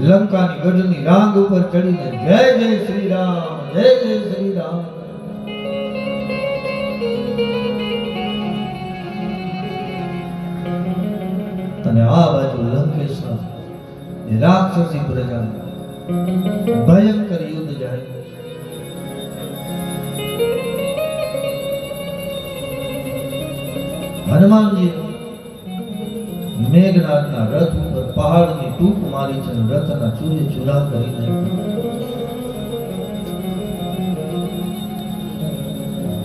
લંકાની ગઢની રાંગ ઉપર ચડીને જય જય શ્રી રામ, જય જય શ્રી રામ. અને આ બાજુ લંકેશ્વર રાક્ષસી પ્રજા ભયંકર યુદ્ધ જાય. હનુમાનજી મેઘનાથના રથ ઉપર પહાડની ટૂંક મારી છે, રથના ચૂરે ચૂરા કરી નાખ્યા.